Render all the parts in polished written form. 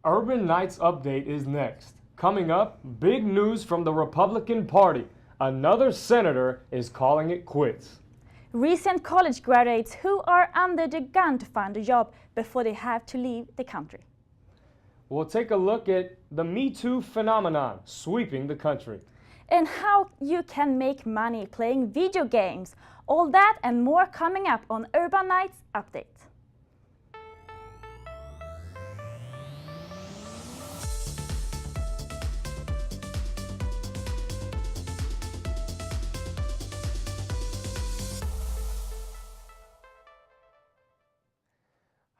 Urban Knights Update is next. Coming up, big news from the Republican Party. Another senator is calling it quits. Recent college graduates who are under the gun to find a job before they have to leave the country. We'll take a look at the Me Too phenomenon sweeping the country. And how you can make money playing video games. All that and more coming up on Urban Knights Update.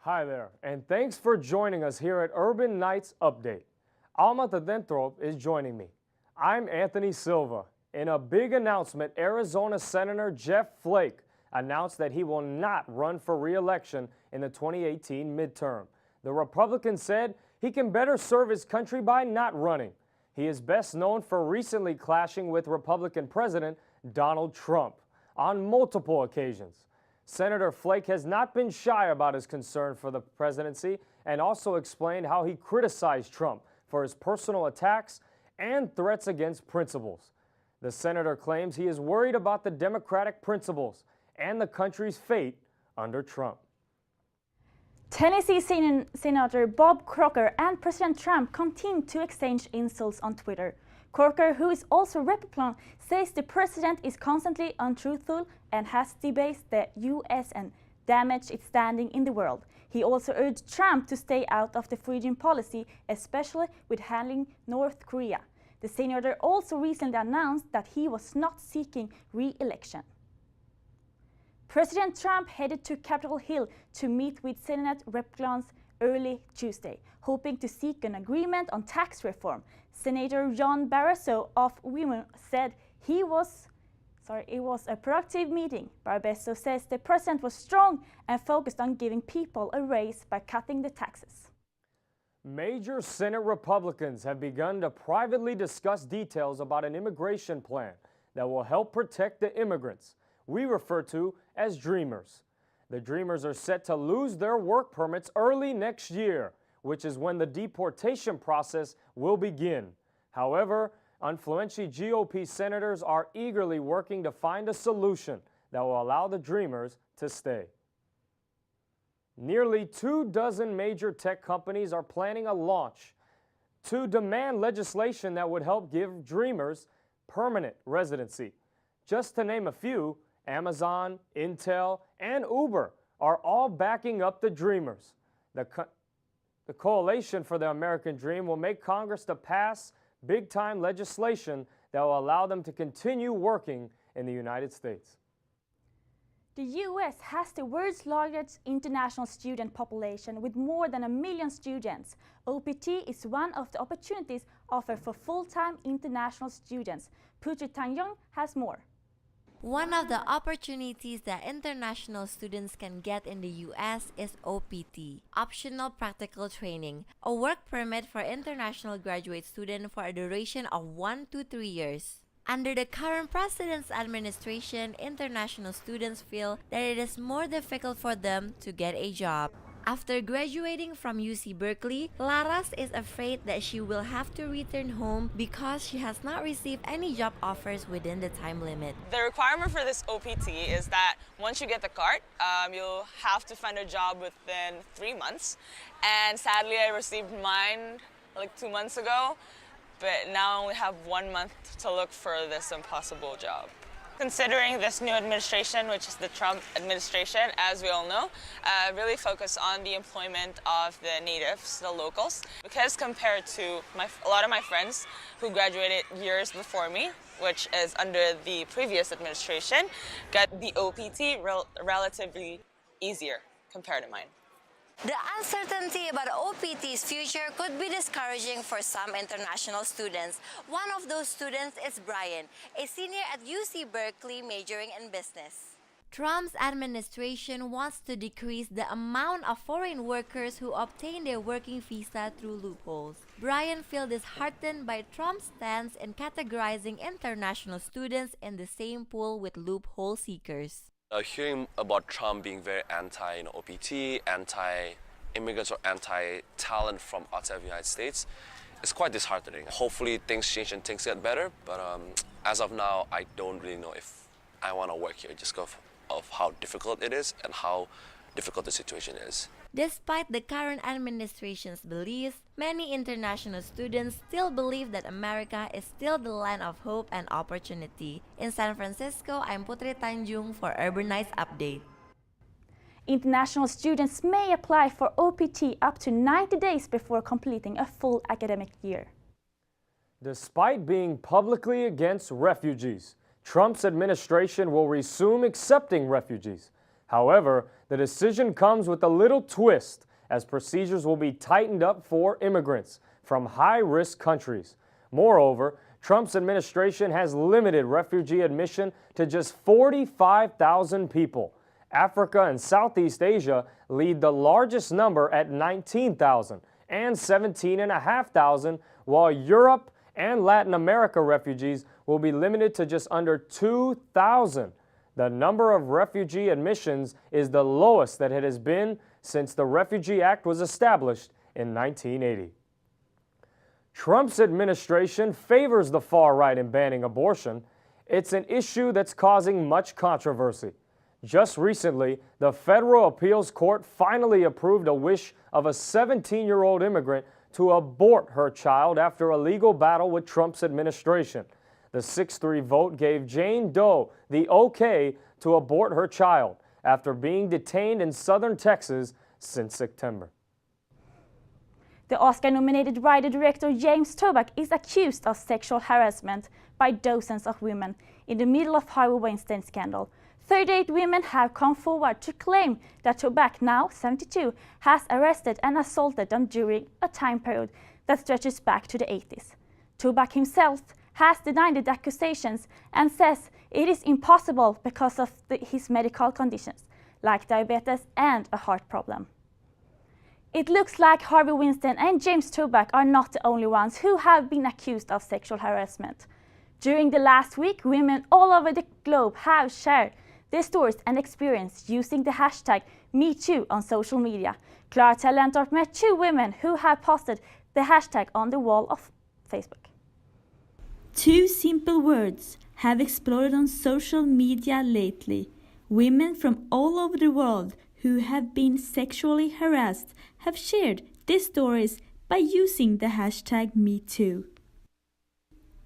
Hi there, and thanks for joining us here at Urban Knights Update. Alma Tadenthrop is joining me. I'm Anthony Silva. In a big announcement, Arizona Senator Jeff Flake announced that he will not run for re-election in the 2018 midterm. The Republican said he can better serve his country by not running. He is best known for recently clashing with Republican President Donald Trump on multiple occasions. Senator Flake has not been shy about his concern for the presidency and also explained how he criticized Trump for his personal attacks and threats against principles. The senator claims he is worried about the democratic principles and the country's fate under Trump. Tennessee Senator Bob Corker and President Trump continue to exchange insults on Twitter. Corker, who is also Republican, says the president is constantly untruthful and has debased the U.S. and damaged its standing in the world. He also urged Trump to stay out of the foreign policy, especially with handling North Korea. The senator also recently announced that he was not seeking re-election. President Trump headed to Capitol Hill to meet with Senate Republicans early Tuesday, hoping to seek an agreement on tax reform. Senator John Barrasso of Wyoming said it was a productive meeting. Barrasso says the president was strong and focused on giving people a raise by cutting the taxes. Major Senate Republicans have begun to privately discuss details about an immigration plan that will help protect the immigrants we refer to as Dreamers. The Dreamers are set to lose their work permits early next year, which is when the deportation process will begin. However, influential GOP senators are eagerly working to find a solution that will allow the Dreamers to stay. Nearly 24 major tech companies are planning a launch to demand legislation that would help give Dreamers permanent residency. Just to name a few, Amazon, Intel, and Uber are all backing up the Dreamers. The Coalition for the American Dream will make Congress to pass big-time legislation that will allow them to continue working in the United States. The U.S. has the world's largest international student population with more than 1 million students. OPT is one of the opportunities offered for full-time international students. Putri Tangyong has more. One of the opportunities that international students can get in the U.S. is OPT, Optional Practical Training, a work permit for international graduate students for a duration of 1 to 3 years. Under the current president's administration, international students feel that it is more difficult for them to get a job. After graduating from UC Berkeley, Laras is afraid that she will have to return home because she has not received any job offers within the time limit. The requirement for this OPT is that once you get the card, you'll have to find a job within 3 months. And sadly, I received mine like 2 months ago, but now I only have 1 month to look for this impossible job. Considering this new administration, which is the Trump administration, as we all know, really focus on the employment of the natives, the locals, because compared to a lot of my friends who graduated years before me, which is under the previous administration, got the OPT relatively easier compared to mine. The uncertainty about OPT's future could be discouraging for some international students. One of those students is Brian, a senior at UC Berkeley majoring in business. Trump's administration wants to decrease the amount of foreign workers who obtain their working visa through loopholes. Brian feels disheartened by Trump's stance in categorizing international students in the same pool with loophole seekers. Hearing about Trump being very anti-OPT, immigrants or anti-talent from outside of the United States, it's quite disheartening. Hopefully things change and things get better, but as of now, I don't really know if I want to work here just because of how difficult it is and how difficult the situation is. Despite the current administration's beliefs, many international students still believe that America is still the land of hope and opportunity. In San Francisco, I'm Putri Tanjung for Urban Nights Update. International students may apply for OPT up to 90 days before completing a full academic year. Despite being publicly against refugees, Trump's administration will resume accepting refugees. However, the decision comes with a little twist, as procedures will be tightened up for immigrants from high-risk countries. Moreover, Trump's administration has limited refugee admission to just 45,000 people. Africa and Southeast Asia lead the largest number at 19,000 and 17,500, while Europe and Latin America refugees will be limited to just under 2,000. The number of refugee admissions is the lowest that it has been since the Refugee Act was established in 1980. Trump's administration favors the far right in banning abortion. It's an issue that's causing much controversy. Just recently, the Federal Appeals Court finally approved a wish of a 17-year-old immigrant to abort her child after a legal battle with Trump's administration. The 6-3 vote gave Jane Doe the okay to abort her child after being detained in southern Texas since September. The Oscar-nominated writer-director James Toback is accused of sexual harassment by dozens of women in the middle of Harvey Weinstein scandal. 38 women have come forward to claim that Toback, now 72, has arrested and assaulted them during a time period that stretches back to the 80s. Toback himself has denied the accusations and says it is impossible because of his medical conditions, like diabetes and a heart problem. It looks like Harvey Weinstein and James Toback are not the only ones who have been accused of sexual harassment. During the last week, women all over the globe have shared their stories and experience using the hashtag #MeToo on social media. Clara Talentorp met 2 women who have posted the hashtag on the wall of Facebook. 2 simple words have exploded on social media lately. Women from all over the world who have been sexually harassed have shared their stories by using the hashtag #MeToo.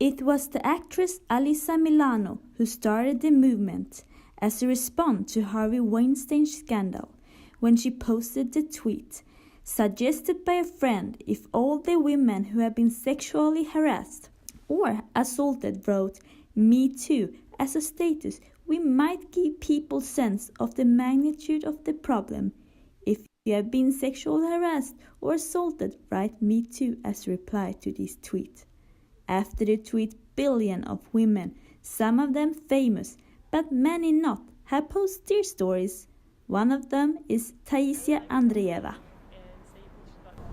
It was the actress Alyssa Milano who started the movement as a response to Harvey Weinstein's scandal when she posted the tweet, suggested by a friend if all the women who have been sexually harassed or assaulted wrote "Me Too" as a status, we might give people sense of the magnitude of the problem. If you have been sexually harassed or assaulted, write "Me Too" as a reply to this tweet. After the tweet, billions of women, some of them famous, but many not, have posted their stories. One of them is Taisia Andreeva.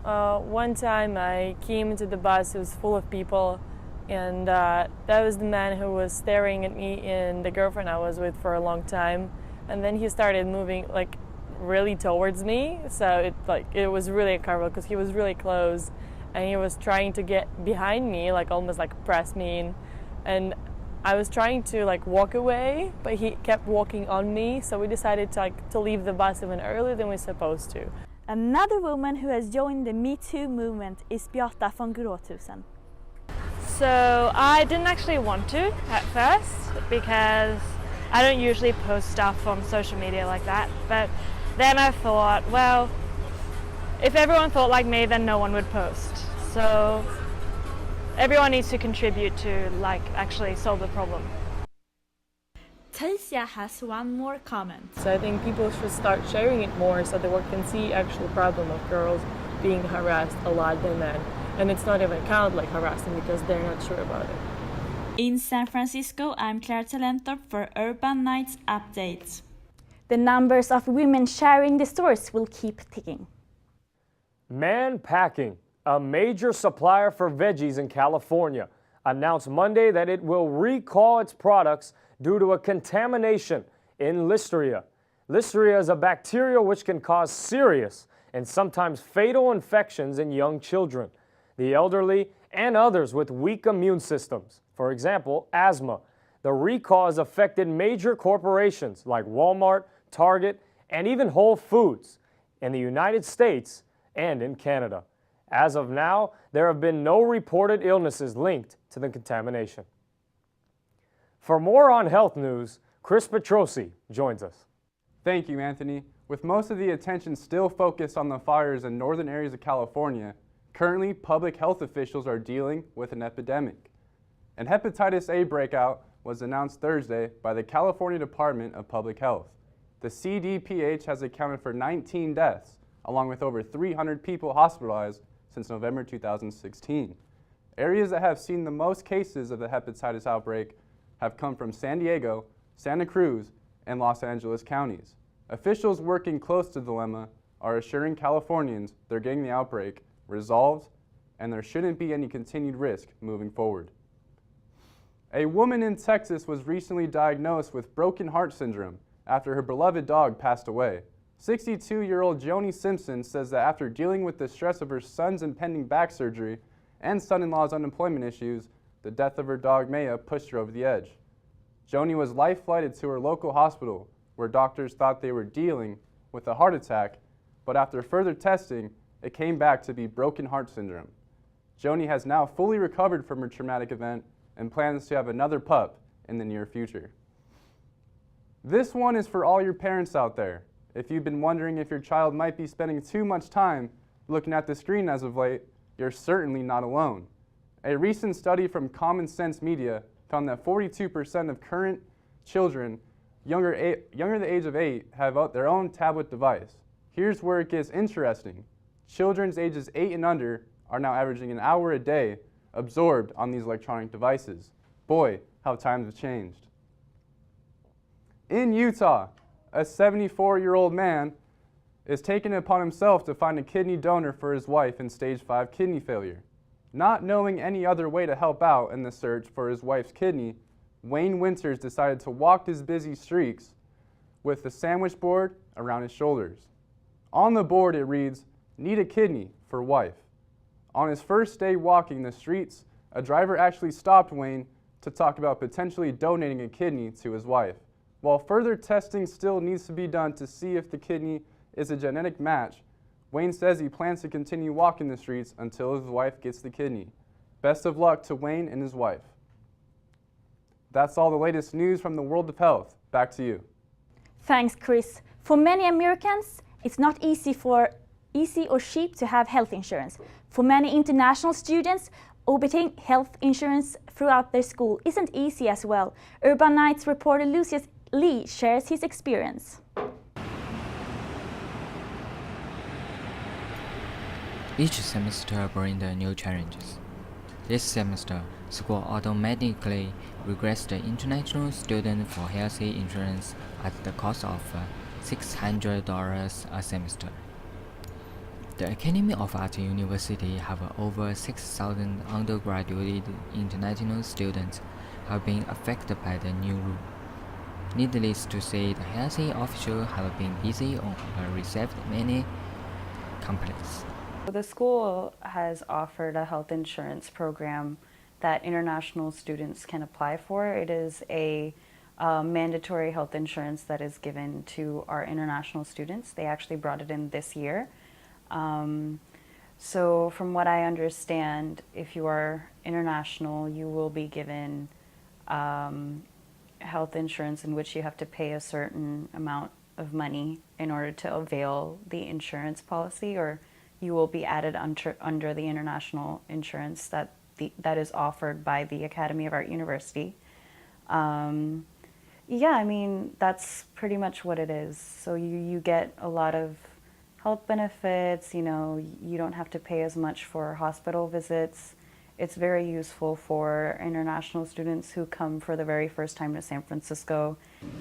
One time I came into the bus, it was full of people, and that was the man who was staring at me and the girlfriend I was with for a long time. And then he started moving like really towards me, so it was really uncomfortable because he was really close and he was trying to get behind me, like almost like press me in. And I was trying to like walk away, but he kept walking on me, so we decided to leave the bus even earlier than we were supposed to. Another woman who has joined the Me Too movement is Beata von Gråthusen. So I didn't actually want to at first because I don't usually post stuff on social media like that, but then I thought, well, if everyone thought like me, then no one would post. So everyone needs to contribute to like actually solve the problem. Taisia has one more comment. So I think people should start sharing it more so the world can see actual problem of girls being harassed a lot by men. And it's not even count like harassing because they're not sure about it. In San Francisco, I'm Clara Talentorp for Urban Nights Updates. The numbers of women sharing the stories will keep ticking. Mann Packing, a major supplier for veggies in California, announced Monday that it will recall its products due to a contamination in Listeria. Listeria is a bacteria which can cause serious and sometimes fatal infections in young children, the elderly, and others with weak immune systems. For example, asthma. The recall has affected major corporations like Walmart, Target, and even Whole Foods in the United States and in Canada. As of now, there have been no reported illnesses linked to the contamination. For more on health news, Chris Petrosi joins us. Thank you, Anthony. With most of the attention still focused on the fires in northern areas of California, currently public health officials are dealing with an epidemic. An hepatitis A breakout was announced Thursday by the California Department of Public Health. The CDPH has accounted for 19 deaths, along with over 300 people hospitalized since November 2016. Areas that have seen the most cases of the hepatitis outbreak have come from San Diego, Santa Cruz, and Los Angeles counties. Officials working close to the dilemma are assuring Californians they're getting the outbreak resolved and there shouldn't be any continued risk moving forward. A woman in Texas was recently diagnosed with broken heart syndrome after her beloved dog passed away. 62-year-old Joni Simpson says that after dealing with the stress of her son's impending back surgery and son-in-law's unemployment issues, the death of her dog Maya pushed her over the edge. Joni was life-flighted to her local hospital where doctors thought they were dealing with a heart attack, but after further testing, it came back to be broken heart syndrome. Joni has now fully recovered from her traumatic event and plans to have another pup in the near future. This one is for all your parents out there. If you've been wondering if your child might be spending too much time looking at the screen as of late, you're certainly not alone. A recent study from Common Sense Media found that 42% of current children younger the age of 8 have their own tablet device. Here's where it gets interesting. Children's ages 8 and under are now averaging an hour a day absorbed on these electronic devices. Boy, how times have changed. In Utah, a 74-year-old man is taking it upon himself to find a kidney donor for his wife in stage 5 kidney failure. Not knowing any other way to help out in the search for his wife's kidney, Wayne Winters decided to walk his busy streets with the sandwich board around his shoulders. On the board it reads, "Need a kidney for wife." On his first day walking the streets, a driver actually stopped Wayne to talk about potentially donating a kidney to his wife. While further testing still needs to be done to see if the kidney is a genetic match, Wayne says he plans to continue walking the streets until his wife gets the kidney. Best of luck to Wayne and his wife. That's all the latest news from the world of health. Back to you. Thanks, Chris. For many Americans, it's not easy or cheap to have health insurance. For many international students, obtaining health insurance throughout their school isn't easy as well. Urban Nights reporter Lucius Lee shares his experience. Each semester brings the new challenges. This semester, school automatically regrets the international student for health insurance at the cost of $600 a semester. The Academy of Art University have over 6,000 undergraduate international students have been affected by the new rule. Needless to say, the health officials have been busy on received many complaints. The school has offered a health insurance program that international students can apply for. It is a mandatory health insurance that is given to our international students. They actually brought it in this year. So from what I understand, if you are international, you will be given health insurance in which you have to pay a certain amount of money in order to avail the insurance policy, or you will be added under the international insurance that is offered by the Academy of Art University. Yeah, I mean, that's pretty much what it is. So you get a lot of health benefits, you know, you don't have to pay as much for hospital visits. It's very useful for international students who come for the very first time to San Francisco.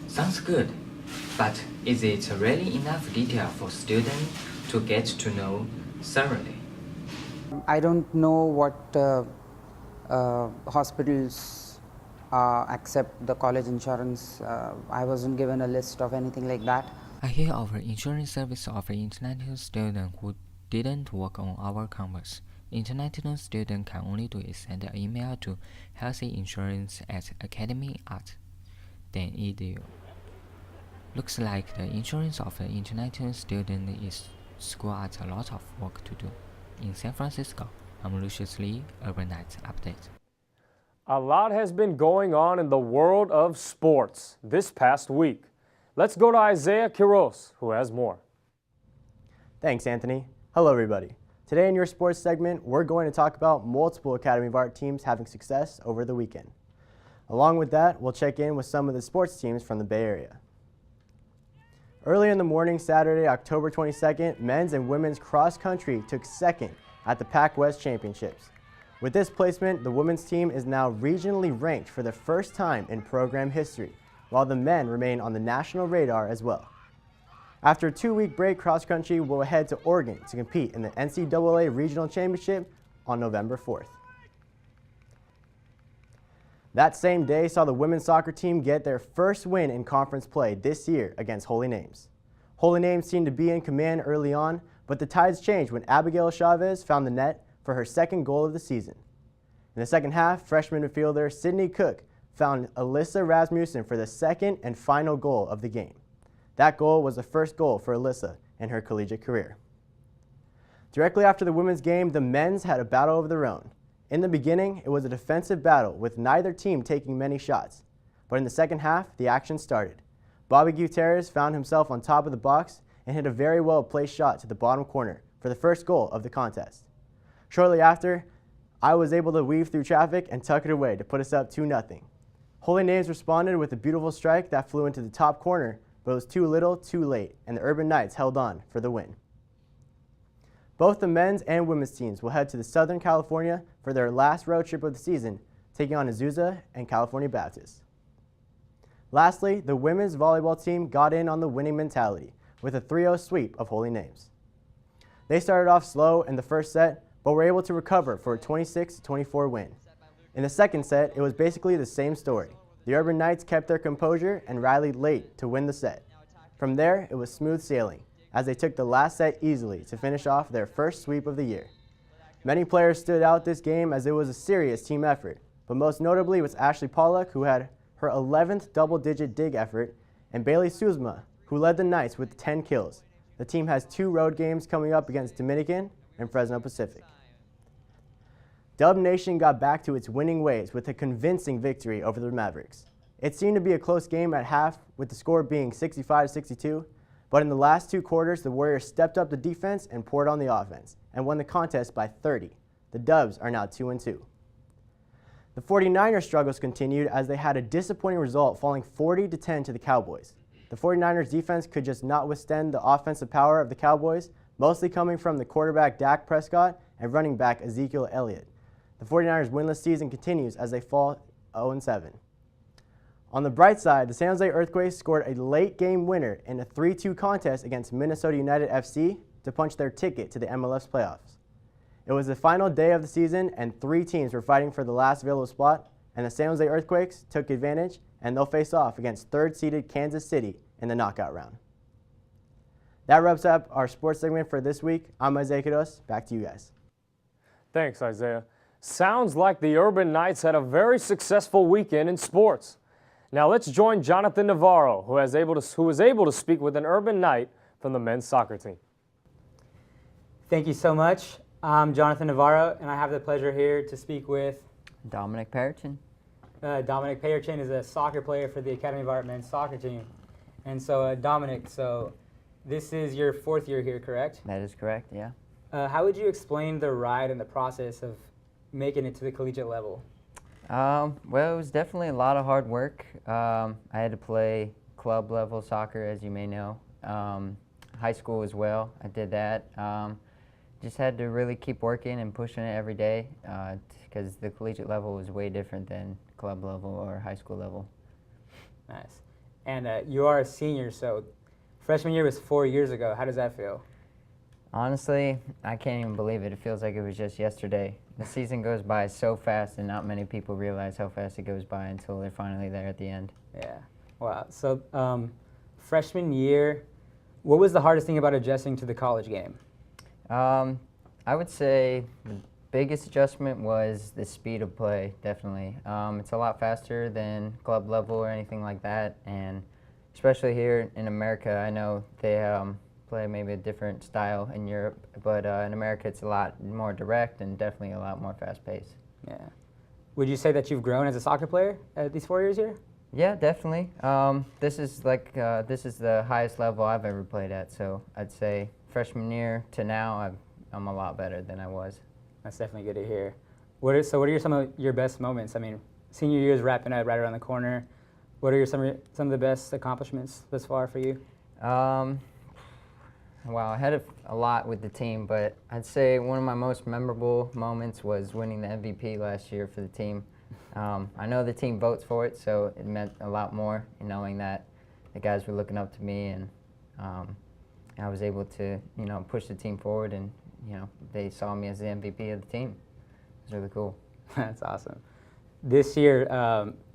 Sounds good, but is it really enough detail for students to get to know thoroughly? I don't know what hospitals accept the college insurance. I wasn't given a list of anything like that. I hear our insurance service offer international students who didn't work on our campus. International students can only do is send an email to healthyinsurance@academy@edu. Looks like the insurance of the international student is school has a lot of work to do. In San Francisco, I'm Lucius Lee, Urban Nights Update. A lot has been going on in the world of sports this past week. Let's go to Isaiah Quiroz, who has more. Thanks, Anthony. Hello, everybody. Today in your sports segment, we're going to talk about multiple Academy of Art teams having success over the weekend. Along with that, we'll check in with some of the sports teams from the Bay Area. Early in the morning, Saturday, October 22nd, men's and women's cross country took second at the Pac West Championships. With this placement, the women's team is now regionally ranked for the first time in program history, while the men remain on the national radar as well. After a 2-week break, cross country will head to Oregon to compete in the NCAA Regional Championship on November 4th. That same day saw the women's soccer team get their first win in conference play this year against Holy Names. Holy Names seemed to be in command early on, but the tides changed when Abigail Chavez found the net for her second goal of the season. In the second half, freshman midfielder Sydney Cook found Alyssa Rasmussen for the second and final goal of the game. That goal was the first goal for Alyssa in her collegiate career. Directly after the women's game, the men's had a battle of their own. In the beginning, it was a defensive battle with neither team taking many shots. But in the second half, the action started. Bobby Gutierrez found himself on top of the box and hit a very well-placed shot to the bottom corner for the first goal of the contest. Shortly after, I was able to weave through traffic and tuck it away to put us up 2-0. Holy Names responded with a beautiful strike that flew into the top corner, but it was too little, too late, and the Urban Knights held on for the win. Both the men's and women's teams will head to Southern California for their last road trip of the season, taking on Azusa and California Baptist. Lastly, the women's volleyball team got in on the winning mentality with a 3-0 sweep of Holy Names. They started off slow in the first set, but were able to recover for a 26-24 win. In the second set, it was basically the same story. The Urban Knights kept their composure and rallied late to win the set. From there, it was smooth sailing, as they took the last set easily to finish off their first sweep of the year. Many players stood out this game as it was a serious team effort, but most notably was Ashley Pollock, who had her 11th double-digit dig effort, and Bailey Suzma, who led the Knights with 10 kills. The team has 2 road games coming up against Dominican and Fresno Pacific. Dub Nation got back to its winning ways with a convincing victory over the Mavericks. It seemed to be a close game at half, with the score being 65-62, but in the last 2 quarters, the Warriors stepped up the defense and poured on the offense, and won the contest by 30. The Dubs are now 2-2. The 49ers struggles continued as they had a disappointing result, falling 40-10 to the Cowboys. The 49ers defense could just not withstand the offensive power of the Cowboys, mostly coming from the quarterback Dak Prescott and running back Ezekiel Elliott. The 49ers winless season continues as they fall 0-7. On the bright side, the San Jose Earthquakes scored a late-game winner in a 3-2 contest against Minnesota United FC to punch their ticket to the MLS playoffs. It was the final day of the season, and 3 teams were fighting for the last available spot, and the San Jose Earthquakes took advantage, and they'll face off against 3rd-seeded Kansas City in the knockout round. That wraps up our sports segment for this week. I'm Isaiah Quiroz. Back to you guys. Thanks, Isaiah. Sounds like the Urban Knights had a very successful weekend in sports. Now let's join Jonathan Navarro, who was able to speak with an Urban Knight from the men's soccer team. Thank you so much. I'm Jonathan Navarro, and I have the pleasure here to speak with Dominic Perichin. Dominic Perichin is a soccer player for the Academy of Art men's soccer team. And so, Dominic, this is your 4th year here, correct? That is correct, yeah. How would you explain the ride and the process of making it to the collegiate level? Well, it was definitely a lot of hard work. I had to play club level soccer, as you may know. High school as well, I did that. Just had to really keep working and pushing it every day because the collegiate level was way different than club level or high school level. Nice. And you are a senior, so freshman year was 4 years ago. How does that feel? Honestly, I can't even believe it. It feels like it was just yesterday. The season goes by so fast, and not many people realize how fast it goes by until they're finally there at the end. Yeah. Wow. So freshman year, What was the hardest thing about adjusting to the college game? I would say the biggest adjustment was the speed of play, definitely. It's a lot faster than club level or anything like that, and especially here in America, I know they play maybe a different style in Europe, but in America it's a lot more direct and definitely a lot more fast-paced. Yeah. Would you say that you've grown as a soccer player at these 4 years here? Yeah, definitely. This is the highest level I've ever played at, so I'd say freshman year to now I'm a lot better than I was. That's definitely good to hear. What are some of your best moments? I mean, senior year is wrapping up right around the corner. What are some of the best accomplishments thus far for you? Wow, I had a lot with the team, but I'd say one of my most memorable moments was winning the MVP last year for the team. I know the team votes for it, so it meant a lot more knowing that the guys were looking up to me, and I was able to, push the team forward, and they saw me as the MVP of the team. It was really cool. That's awesome. This year,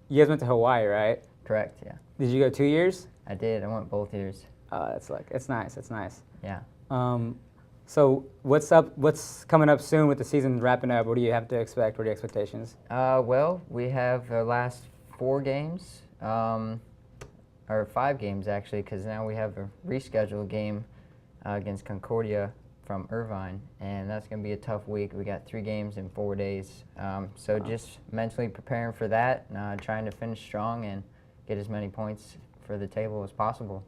you guys went to Hawaii, right? Correct, yeah. Did you go 2 years? I did. I went both years. Oh, it's nice. It's nice. Yeah. So what's coming up soon with the season wrapping up? What do you have to expect? What are your expectations? Well, we have the last 4 games, or 5 games actually, because now we have a rescheduled game against Concordia from Irvine, and that's going to be a tough week. We got 3 games in 4 days, so just mentally preparing for that, trying to finish strong and get as many points for the table as possible.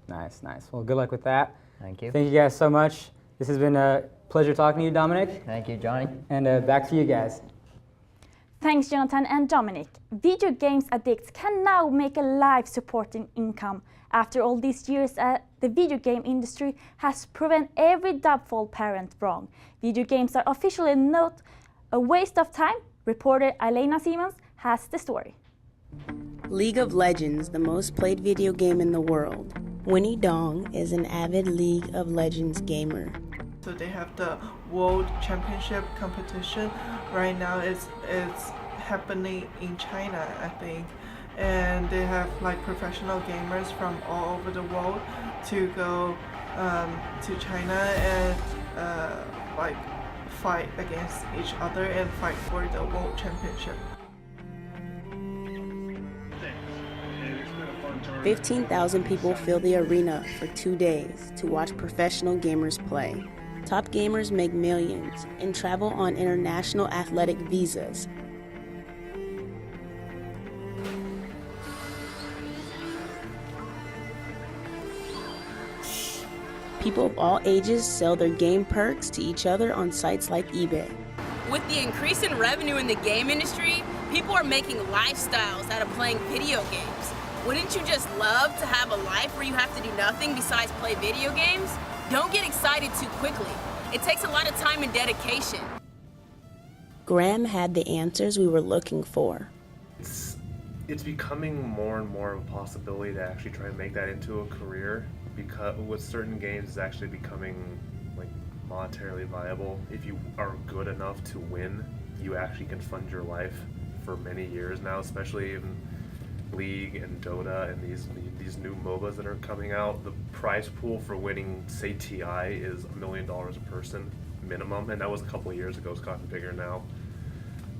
Nice, nice. Well, good luck with that. Thank you. Thank you guys so much. This has been a pleasure talking to you, Dominic. Thank you, Johnny. And back to you guys. Thanks, Jonathan and Dominic. Video games addicts can now make a life-supporting income. After all these years, the video game industry has proven every doubtful parent wrong. Video games are officially not a waste of time. Reporter Elena Siemens has the story. League of Legends, the most played video game in the world. Winnie Dong is an avid League of Legends gamer. So they have the World Championship competition. Right now it's happening in China, I think. And they have like professional gamers from all over the world to go to China and like fight against each other and fight for the World Championship. 15,000 people fill the arena for 2 days to watch professional gamers play. Top gamers make millions and travel on international athletic visas. People of all ages sell their game perks to each other on sites like eBay. With the increase in revenue in the game industry, people are making lifestyles out of playing video games. Wouldn't you just love to have a life where you have to do nothing besides play video games? Don't get excited too quickly. It takes a lot of time and dedication. Graham had the answers we were looking for. It's becoming more and more of a possibility to actually try and make that into a career, because with certain games it's actually becoming like monetarily viable. If you are good enough to win, you actually can fund your life for many years now, especially in League and Dota and these new MOBAs that are coming out. The prize pool for winning, say, TI is $1 million a person minimum, and that was a couple of years ago. It's gotten bigger now.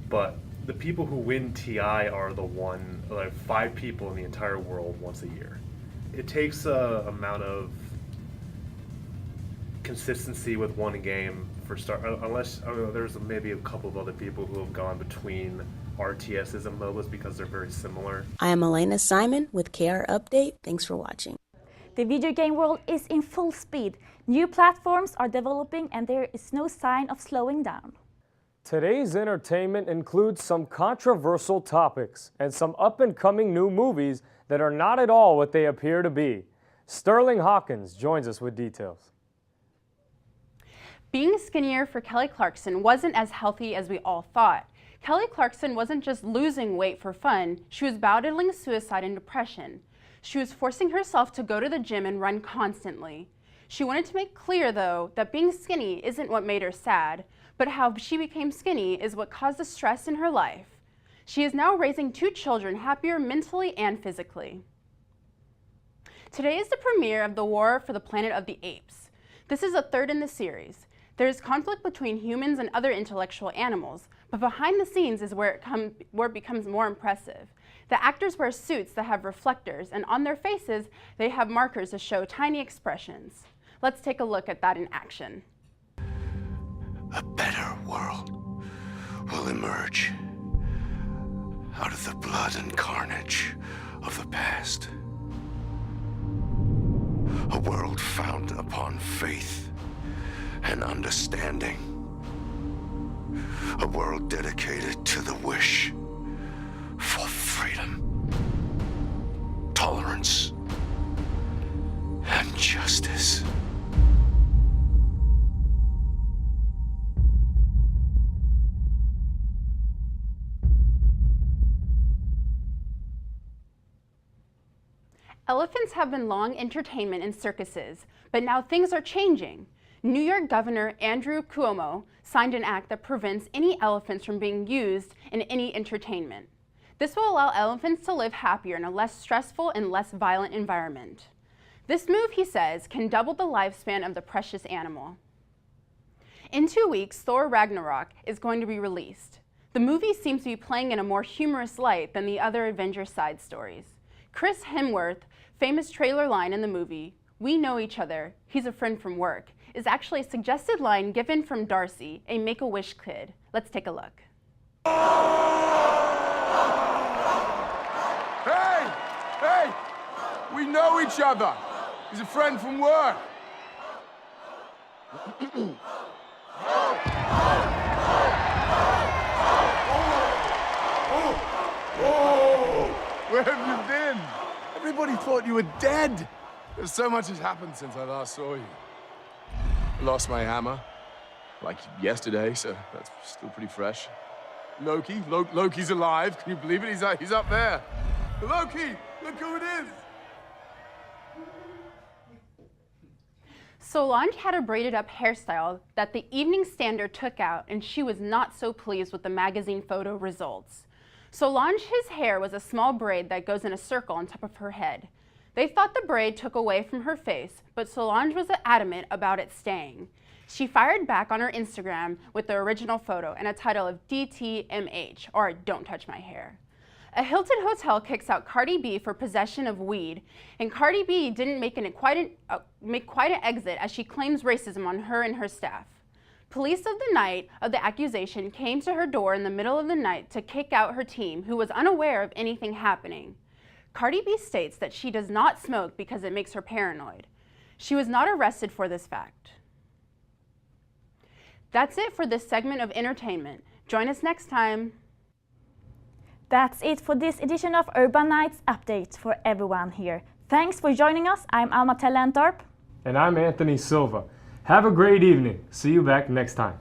But the people who win TI are the 5 people in the entire world once a year. It takes a amount of consistency with one game for unless there's maybe a couple of other people who have gone between RTSs and MOBAs because they're very similar. I am Elena Simon with KR Update. Thanks for watching. The video game world is in full speed. New platforms are developing and there is no sign of slowing down. Today's entertainment includes some controversial topics and some up-and-coming new movies that are not at all what they appear to be. Sterling Hawkins joins us with details. Being skinnier for Kelly Clarkson wasn't as healthy as we all thought. Kelly Clarkson wasn't just losing weight for fun, she was battling suicide and depression. She was forcing herself to go to the gym and run constantly. She wanted to make clear, though, that being skinny isn't what made her sad, but how she became skinny is what caused the stress in her life. She is now raising 2 children happier mentally and physically. Today is the premiere of The War for the Planet of the Apes. This is the third in the series. There is conflict between humans and other intellectual animals, but behind the scenes is where it becomes more impressive. The actors wear suits that have reflectors, and on their faces, they have markers to show tiny expressions. Let's take a look at that in action. A better world will emerge out of the blood and carnage of the past. A world founded upon faith and understanding. A world dedicated to the wish for freedom, tolerance, and justice. Elephants have been long entertainment in circuses, but now things are changing. New York Governor Andrew Cuomo signed an act that prevents any elephants from being used in any entertainment. This will allow elephants to live happier in a less stressful and less violent environment. This move, he says, can double the lifespan of the precious animal. In 2 weeks, Thor Ragnarok is going to be released. The movie seems to be playing in a more humorous light than the other Avengers side stories. Chris Hemsworth's famous trailer line in the movie, "We know each other, he's a friend from work," is actually a suggested line given from Darcy, a Make-A-Wish kid. Let's take a look. Hey! We know each other. He's a friend from work. Where have you been? Everybody thought you were dead. There's so much has happened since I last saw you. I lost my hammer, like yesterday, so that's still pretty fresh. Loki's alive. Can you believe it? He's up there. Loki, look who it is. Solange had a braided up hairstyle that the Evening Standard took out, and she was not so pleased with the magazine photo results. Solange's hair was a small braid that goes in a circle on top of her head. They thought the braid took away from her face, but Solange was adamant about it staying. She fired back on her Instagram with the original photo and a title of DTMH, or Don't Touch My Hair. A Hilton hotel kicks out Cardi B for possession of weed, and Cardi B didn't make quite an exit as she claims racism on her and her staff. Police of the night of the accusation came to her door in the middle of the night to kick out her team, who was unaware of anything happening. Cardi B states that she does not smoke because it makes her paranoid. She was not arrested for this fact. That's it for this segment of entertainment. Join us next time. That's it for this edition of Urban Nights Update for everyone here. Thanks for joining us. I'm Alma Tellentorp. And I'm Anthony Silva. Have a great evening. See you back next time.